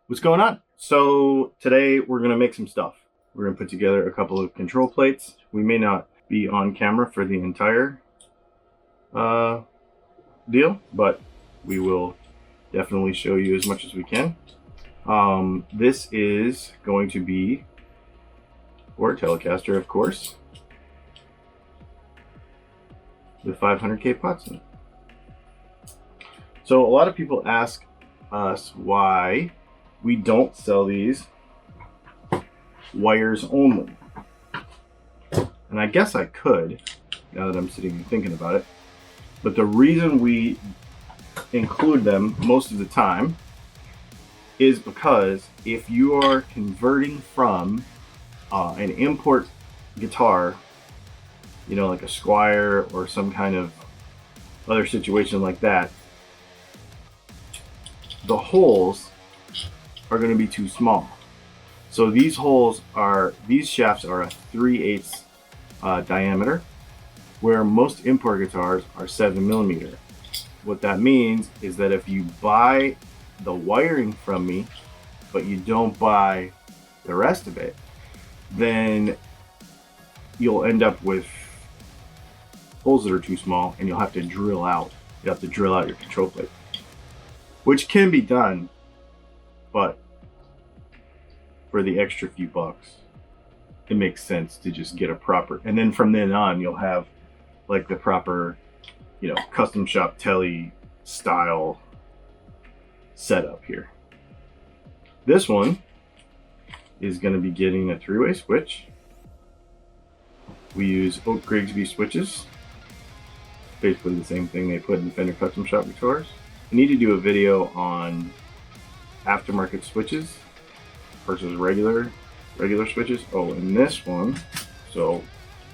What's going on? So today we're going to make some stuff. We're going to put together a couple of control plates. We may not be on camera for the entire deal, but we will definitely show you as much as we can. This is going to be for a Telecaster, of course, with 500K pots in it. So a lot of people ask us why we don't sell these wires only. And I guess I could, now that I'm sitting and thinking about it. But the reason we include them most of the time is because if you are converting from an import guitar, you know, like a Squire or some kind of other situation like that, the holes are going to be too small. So these shafts are a 3/8 diameter, where most import guitars are 7mm. What that means is that if you buy the wiring from me, but you don't buy the rest of it, then you'll end up with holes that are too small, and you'll have to drill out. You have to drill out your control plate, which can be done, but for the extra few bucks, it makes sense to just get a proper, and then from then on you'll have like the proper, you know, custom shop telly style setup here. This one is going to be getting a 3-way switch. We use Oak Grigsby switches, basically the same thing they put in Fender custom shop guitars. I need to do a video on aftermarket switches versus regular switches. Oh, and this one, so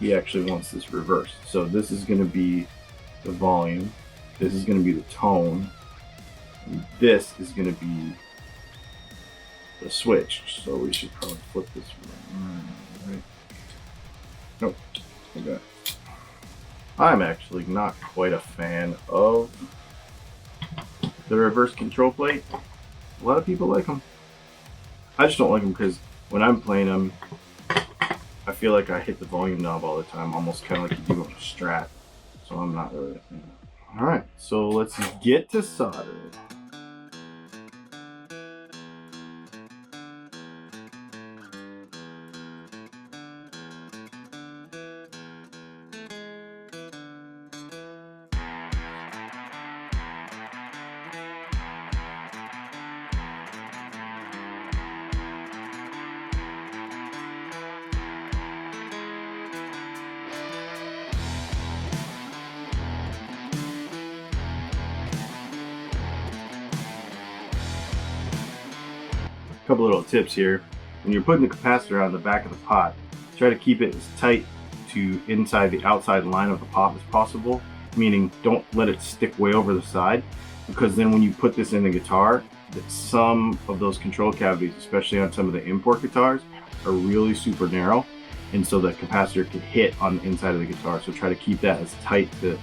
he actually wants this reversed. So this is going to be the volume, this is going to be the tone, and this is going to be the switch. So we should probably flip this right. Nope. Okay. I'm actually not quite a fan of the reverse control plate. A lot of people like them. I just don't like them because when I'm playing them, I feel like I hit the volume knob all the time, almost kind of like you do on a Strat. So I'm not really a fan. All right, so let's get to soldering. Couple little tips here. When you're putting the capacitor on the back of the pot, try to keep it as tight to inside the outside line of the pot as possible, meaning don't let it stick way over the side, because then when you put this in the guitar, some of those control cavities, especially on some of the import guitars, are really super narrow, and so the capacitor can hit on the inside of the guitar. So try to keep that as tight to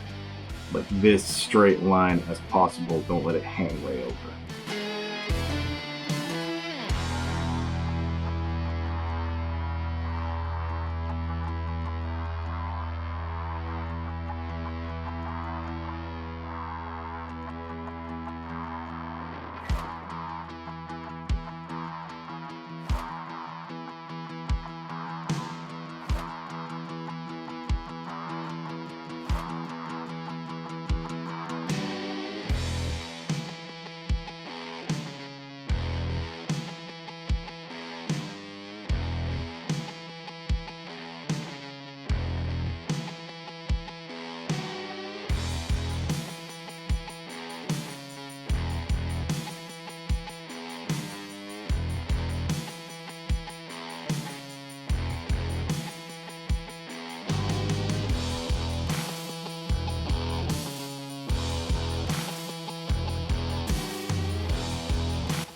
like this straight line as possible. Don't let it hang way over.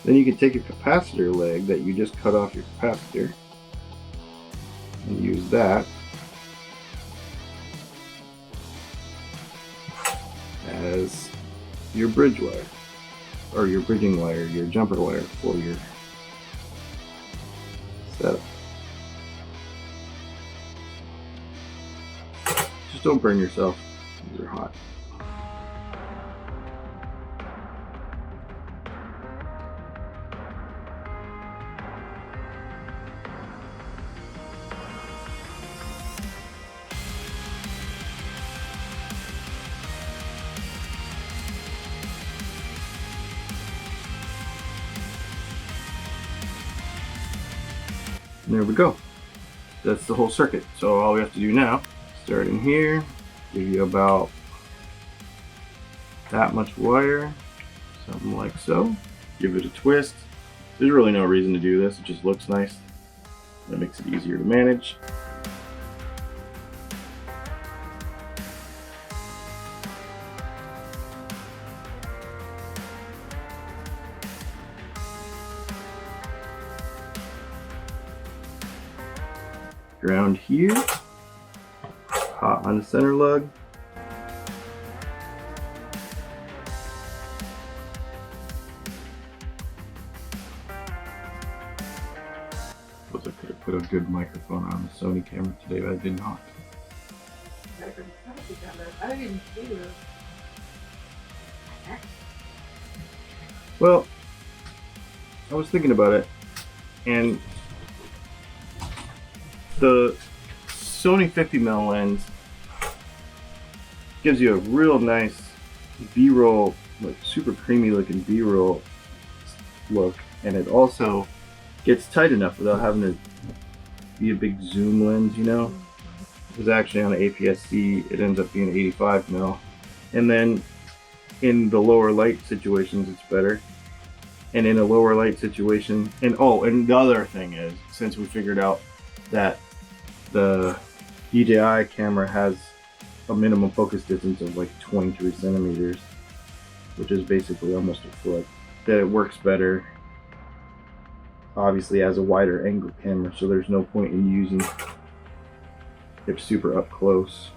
Then you can take your capacitor leg that you just cut off your capacitor and use that as your bridge wire, or your bridging wire, your jumper wire for your that. Just don't burn yourself. These are hot. And there we go. That's the whole circuit. So all we have to do now, start in here, give you about that much wire, something like so. Give it a twist. There's really no reason to do this, it just looks nice. That makes it easier to manage. Ground here, hot on the center lug. Suppose I could have put a good microphone on the Sony camera today, but I did not. I didn't even see it. Well, I was thinking about it, and the Sony 50mm lens gives you a real nice B-roll, like super creamy looking B-roll look, and it also gets tight enough without having to be a big zoom lens, you know? Because actually on the APS-C it ends up being 85mm, and then in the lower light situations it's better. And in a lower light situation, and the other thing is, since we figured out that the DJI camera has a minimum focus distance of like 23 centimeters, which is basically almost a foot, that it works better, obviously, as a wider angle camera, so there's no point in using it super up close.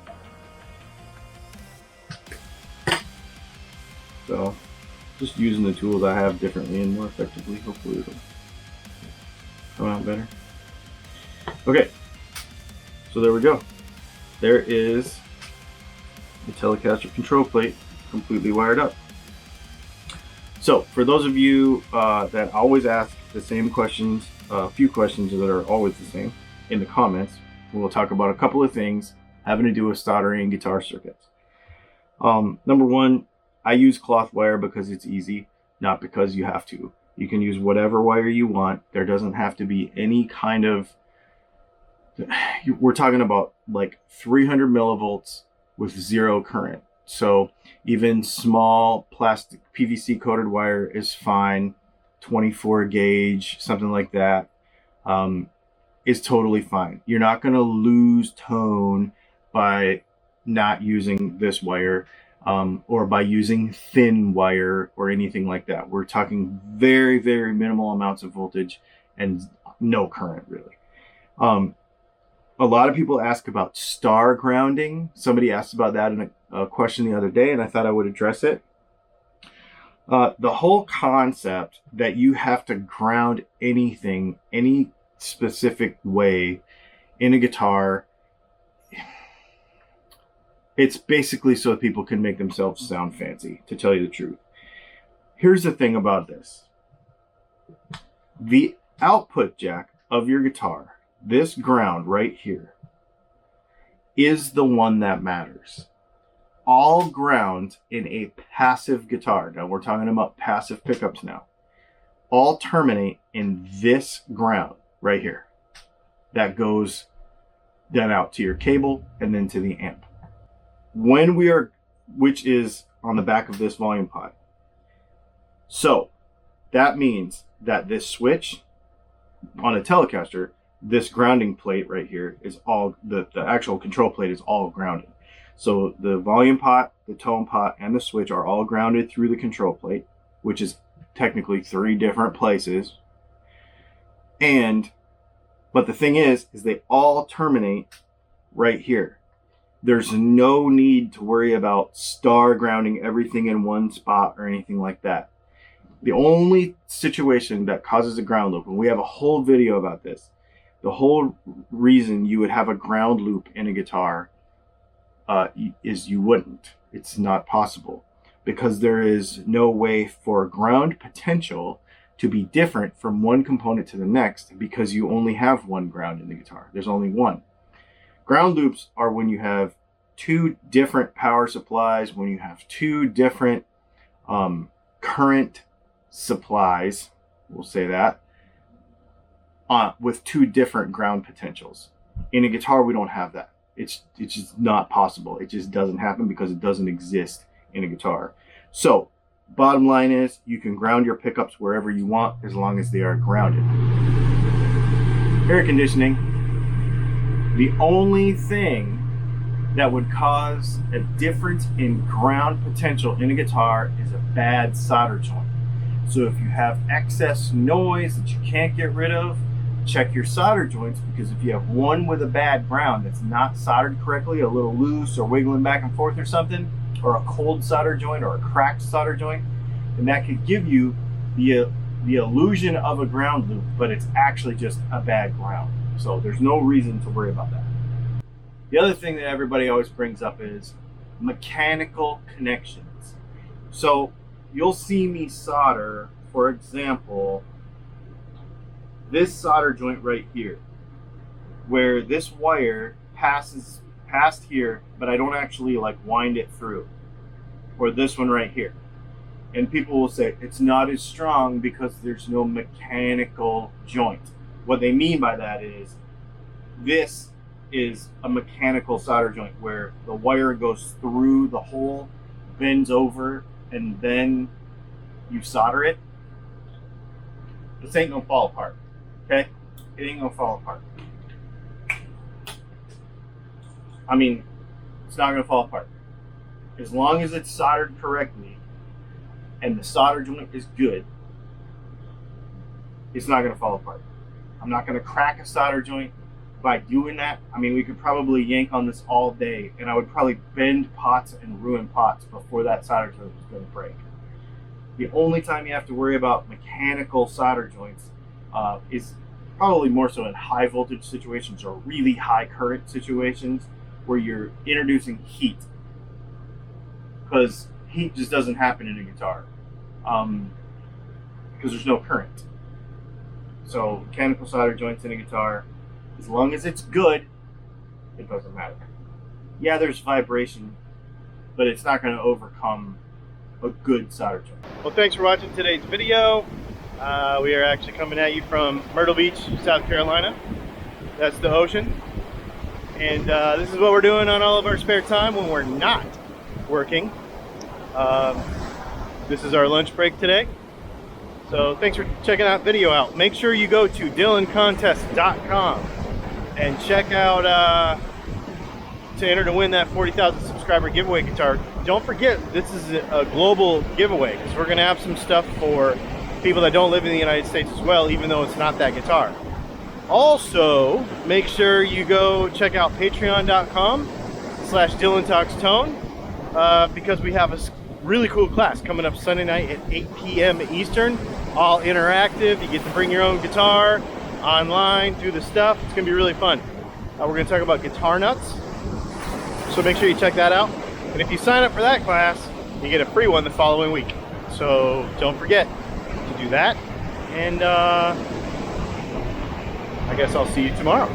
So, just using the tools I have differently and more effectively, hopefully it'll come out better. Okay, so there we go. There is the Telecaster control plate completely wired up. So for those of you that always ask the same questions, a few questions that are always the same in the comments, we'll talk about a couple of things having to do with soldering guitar circuits. Number one, I use cloth wire because it's easy, not because you have to. You can use whatever wire you want. There doesn't have to be any kind of, we're talking about like 300 millivolts with zero current. So even small plastic PVC coated wire is fine. 24 gauge, something like that, is totally fine. You're not going to lose tone by not using this wire, or by using thin wire or anything like that. We're talking very, very minimal amounts of voltage and no current really. A lot of people ask about star grounding. Somebody asked about that in a question the other day, and I thought I would address it. The whole concept that you have to ground anything, any specific way in a guitar, it's basically so people can make themselves sound fancy, to tell you the truth. Here's the thing about this. The output jack of your guitar, this ground right here, is the one that matters. All ground in a passive guitar, now we're talking about passive pickups now, all terminate in this ground right here. That goes then out to your cable and then to the amp. Which is on the back of this volume pot. So that means that this switch on a Telecaster, this grounding plate right here is all, the actual control plate is all grounded. So the volume pot, the tone pot, and the switch are all grounded through the control plate, which is technically 3 different places. But the thing is they all terminate right here. There's no need to worry about star grounding everything in one spot or anything like that. The only situation that causes a ground loop, and we have a whole video about this, The whole reason you would have a ground loop in a guitar is you wouldn't. It's not possible because there is no way for ground potential to be different from one component to the next because you only have one ground in the guitar. There's only one. Ground loops are when you have two different power supplies, when you have two different current supplies, we'll say that, with two different ground potentials. In a guitar, we don't have that. It's just not possible. It just doesn't happen because it doesn't exist in a guitar. So, bottom line is, you can ground your pickups wherever you want as long as they are grounded. Air conditioning, the only thing that would cause a difference in ground potential in a guitar is a bad solder joint. So if you have excess noise that you can't get rid of, check your solder joints, because if you have one with a bad ground that's not soldered correctly, a little loose or wiggling back and forth or something, or a cold solder joint or a cracked solder joint, then that could give you the illusion of a ground loop, but it's actually just a bad ground. So there's no reason to worry about that. The other thing that everybody always brings up is mechanical connections. So you'll see me solder, for example, this solder joint right here, where this wire passes past here, but I don't actually like wind it through, or this one right here. And people will say it's not as strong because there's no mechanical joint. What they mean by that is this is a mechanical solder joint where the wire goes through the hole, bends over, and then you solder it. This ain't gonna fall apart, okay? It ain't gonna fall apart. I mean, it's not gonna fall apart. As long as it's soldered correctly and the solder joint is good, it's not gonna fall apart. I'm not gonna crack a solder joint by doing that. I mean, we could probably yank on this all day and I would probably bend pots and ruin pots before that solder joint was gonna break. The only time you have to worry about mechanical solder joints is probably more so in high voltage situations or really high current situations where you're introducing heat, because heat just doesn't happen in a guitar because there's no current. So mechanical solder joints in a guitar, as long as it's good, it doesn't matter. Yeah, there's vibration, but it's not going to overcome a good solder joint. Well, thanks for watching today's video. We are actually coming at you from Myrtle Beach, South Carolina. That's the ocean. And this is what we're doing on all of our spare time when we're not working. This is our lunch break today. So thanks for checking that video out. Make sure you go to dylancontest.com and check out to enter to win that 40,000 subscriber giveaway guitar. Don't forget, this is a global giveaway because we're going to have some stuff for people that don't live in the United States as well, even though it's not that guitar. Also, make sure you go check out patreon.com/DylanTalksTone because we have a really cool class coming up Sunday night at 8 p.m. Eastern. All interactive. You get to bring your own guitar online, do the stuff. It's going to be really fun. We're going to talk about guitar nuts. So make sure you check that out. And if you sign up for that class, you get a free one the following week. So don't forget to do that. And I guess I'll see you tomorrow.